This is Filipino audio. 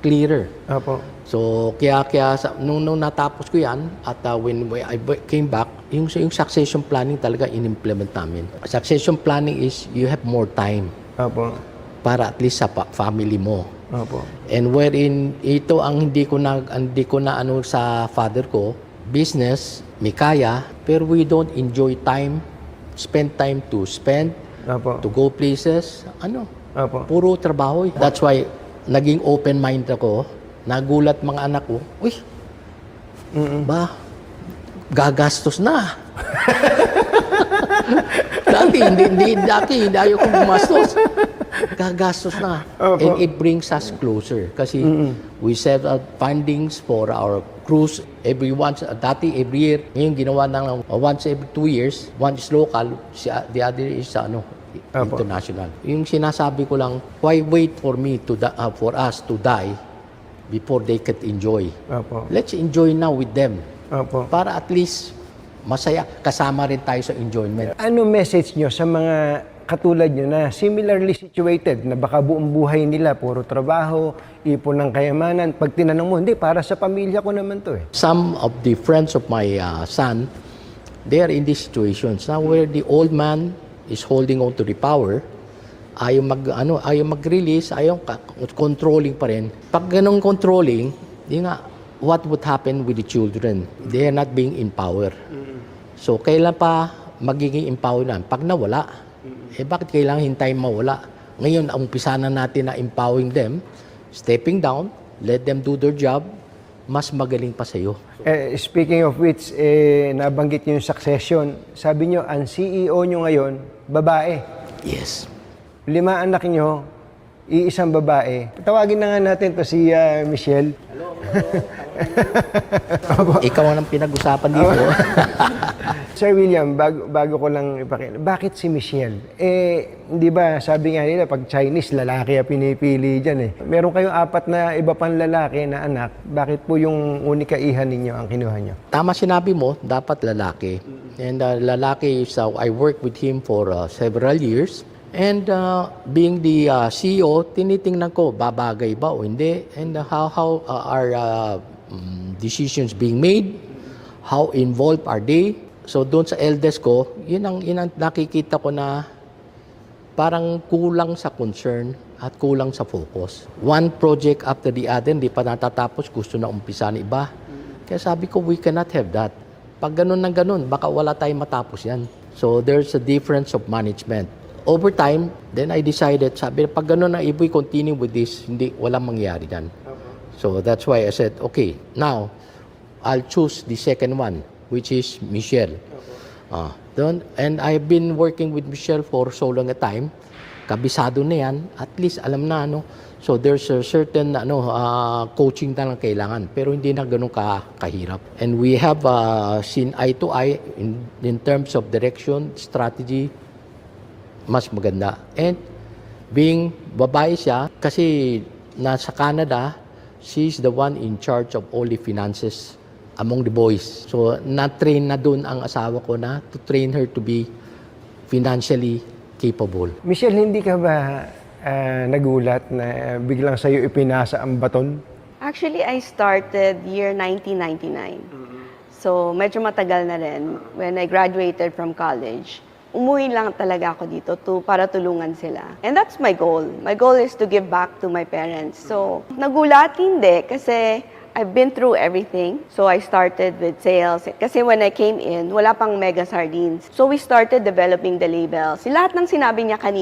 clearer. Opo. So, nung natapos ko yan, at when I came back, yung succession planning talaga in-implement namin. Succession planning is you have more time Opo. para at least sa family mo. Opo. And wherein ito ang hindi ko na ano sa father ko, business, may kaya, pero we don't enjoy time, spend time to spend, Opo. to go places, Opo. puro trabaho. That's why naging open mind ako. Nagulat mga anak ko, uy, ba, gagastos na. dati hindi ayaw kong gumastos. Gagastos na. Opo. And it brings us closer. Kasi we set out fundings for our cruise every year. Ngayon ginawa ng once every 2 years. One is local, the other is international. Yung sinasabi ko lang, why wait for us to die before they can enjoy? Opo. Let's enjoy now with them. Opo. Para at least masaya, kasama rin tayo sa enjoyment. Ano message nyo sa mga katulad nyo na similarly situated, na baka buong buhay nila, puro trabaho, ipon ng kayamanan, pag tinanong mo, hindi, para sa pamilya ko naman to eh. Some of the friends of my son, they are in these situations now where the old man is holding on to the power, ayaw mag-release, ayaw controlling pa rin. Pag ganong controlling, what would happen with the children? They are not being in power. So, kailan pa magiging empowered na? Pag nawala, bakit kailangan hintayin mawala? Ngayon, umpisa na natin na empowering them, stepping down, let them do their job, mas magaling pa sa'yo. Speaking of which, nabanggit nyo yung succession. Sabi nyo, ang CEO nyo ngayon, babae. Yes. 5 anak nyo, iisang babae. Tawagin na nga natin to si Michelle. Ikaw ang pinag-usapan dito. Sir William, bago ko lang ipakita, bakit si Michelle? Di ba, sabi nga nila, pag Chinese, lalaki ang pinipili dyan eh. Meron kayong 4 na iba pang lalaki na anak, bakit po yung unika iha ninyo ang kinuha nyo? Tama sinabi mo, dapat lalaki. And lalaki is, I worked with him for several years. And being the CEO, tinitingnan ko, babagay ba o hindi? And how are decisions being made? How involved are they? So doon sa eldest ko, yun ang nakikita ko na parang kulang sa concern at kulang sa focus. One project after the other, hindi pa natatapos, gusto na umpisa ng iba. Kaya sabi ko, we cannot have that. Pag ganun ng ganun, baka wala tayong matapos yan. So there's a difference of management. Over time, then I decided, sabi, pag gano'n na if we continue with this, walang mangyayari dyan. So that's why I said, okay, now, I'll choose the second one, which is Michelle. And I've been working with Michelle for so long a time. Kabisado na yan, at least alam na, So there's a certain coaching na lang kailangan, pero hindi na ganun kahirap. And we have seen eye to eye in terms of direction, strategy, mas maganda. And being babae siya, kasi nasa Canada, she's the one in charge of all the finances among the boys. So, na-train na dun ang asawa ko na to train her to be financially capable. Michelle, hindi ka ba nagulat na biglang sa'yo ipinasa ang baton? Actually, I started year 1999. So, medyo matagal na rin. When I graduated from college, umuwi lang talaga ako dito para tulungan sila. And that's my goal. My goal is to give back to my parents. So, nagulat hindi kasi I've been through everything. So, I started with sales. Kasi when I came in, wala pang Mega Sardines. So, we started developing the labels. Lahat ng sinabi niya kanina,